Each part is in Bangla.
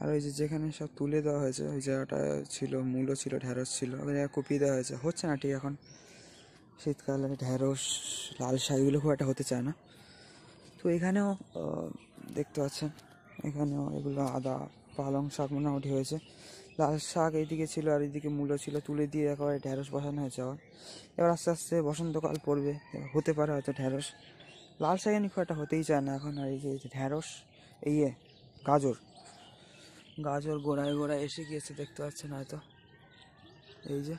আর ওই যেখানে সব তুলে দেওয়া হয়েছে ওই জায়গাটা ছিল মূলো ছিল, ঢ্যাঁড়স ছিল, ওখানে কুপিয়ে দেওয়া হয়েছে। হচ্ছে না ঠিক এখন, শীতকালে ঢ্যাঁড়স লাল শাকগুলো খুব একটা হতে চায় না। তো এখানেও দেখতে পাচ্ছেন, এখানেও এগুলো আদা পালং শাক মোটামুটি হয়েছে। লাল শাক এইদিকে ছিল আর এইদিকে মূলো ছিল, তুলে দিয়ে একেবারে ঢ্যাঁড়স বসানো হয়েছে। এবার আস্তে আস্তে বসন্তকাল পড়বে, হতে পারে হয়তো ঢ্যাঁড়স। লাল শাক এমনি খুব একটা হতেই চায় না এখন। আর এই যে ঢ্যাঁড়স, গাজর গাজর গোড়ায় গোড়ায় এসে গিয়েছে, দেখতে পাচ্ছেন হয়তো। এই যে,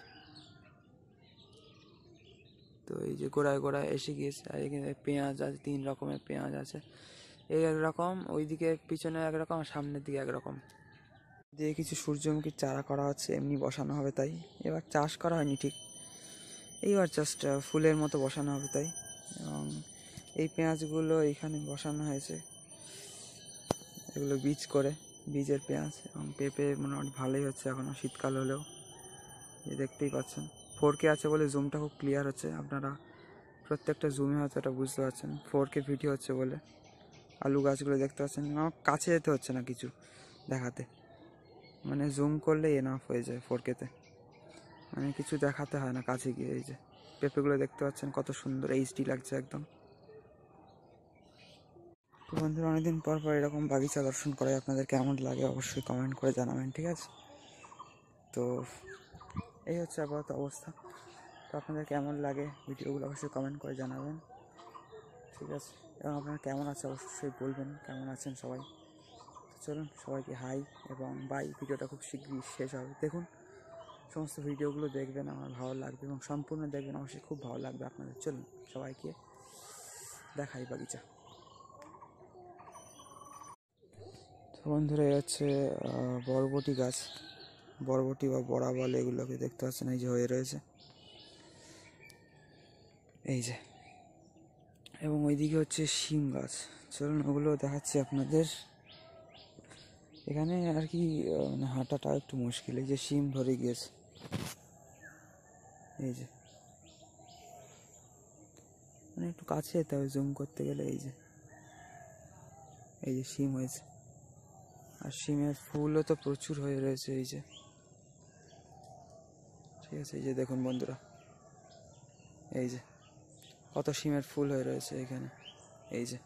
তো এই যে গোড়ায় গোড়ায় এসে গিয়েছে। আর এখানে পেঁয়াজ আছে, 3 রকমের পেঁয়াজ আছে। এই একরকম, ওইদিকে পিছনে একরকম, সামনের দিকে একরকম। দিয়ে কিছু সূর্যমুখীর চারা করা হচ্ছে, এমনি বসানো হবে তাই। এবার চাষ করা হয়নি ঠিক, এইবার জাস্ট ফুলের মতো বসানো হবে তাই। এবং এই পেঁয়াজগুলো এইখানে বসানো হয়েছে, এগুলো বীজ করে, বীজের পেঁয়াজ। এবং পেঁপে মোটামুটি ভালোই হচ্ছে এখনও, শীতকাল হলেও। এই দেখতেই পাচ্ছেন 4K আছে বলে জুমটা খুব ক্লিয়ার হচ্ছে, আপনারা প্রত্যেকটা জুমে হয়তো এটা বুঝতে পারছেন 4K ভিডিও হচ্ছে বলে। আলু গাছগুলো দেখতে পাচ্ছেন, আমার কাছে যেতে হচ্ছে না কিছু দেখাতে, মানে জুম করলে এনাফ হয়ে যায় 4K-তে, মানে কিছু দেখাতে হয় না কাছে গিয়ে। এই যে পেঁপেগুলো দেখতে পাচ্ছেন কত সুন্দর HD লাগছে একদম। তো বন্ধুরা, অনেকদিন পর পর এরকম বাগিচা দর্শন করে আপনাদের কেমন লাগে অবশ্যই কমেন্ট করে জানাবেন, ঠিক আছে? তো এই হচ্ছে আপাতত অবস্থা। তো আপনাদের কেমন লাগে ভিডিওগুলো অবশ্যই কমেন্ট করে জানাবেন, ঠিক আছে? এবং আপনারা কেমন আছে অবশ্যই বলবেন, কেমন আছেন সবাই। তো চলুন, সবাইকে হাই এবং বাই। ভিডিওটা খুব শীঘ্রই শেষ হবে, দেখুন সমস্ত ভিডিওগুলো দেখবেন, আমার ভালো লাগবে এবং সম্পূর্ণ দেখবেন, অবশ্যই খুব ভালো লাগবে আপনাদের। চলুন সবাইকে দেখাই বাগিচা। তো বন্ধুরা, এই হচ্ছে বরবটি গাছ, বরবটি বা বড়া বলে এগুলোকে, দেখতে পাচ্ছেন এই যে হয়ে রয়েছে, এই যে। এবং ওইদিকে হচ্ছে শিম গাছ, চলুন ওগুলো দেখাচ্ছি আপনাদের। এখানে আর কি মানে হাঁটাটা একটু মুশকিল, এই যে শিম ধরে গিয়েছে, এই যে, মানে একটু কাছে যেতে হবে জুম করতে গেলে। এই যে, এই যে শিম হয়েছে, আর শিমের ফুলও তো প্রচুর হয়ে রয়েছে, এই যে, ঠিক আছে? এই যে দেখুন বন্ধুরা, এই যে কত শিমের ফুল হয়ে রয়েছে এখানে, এই যে।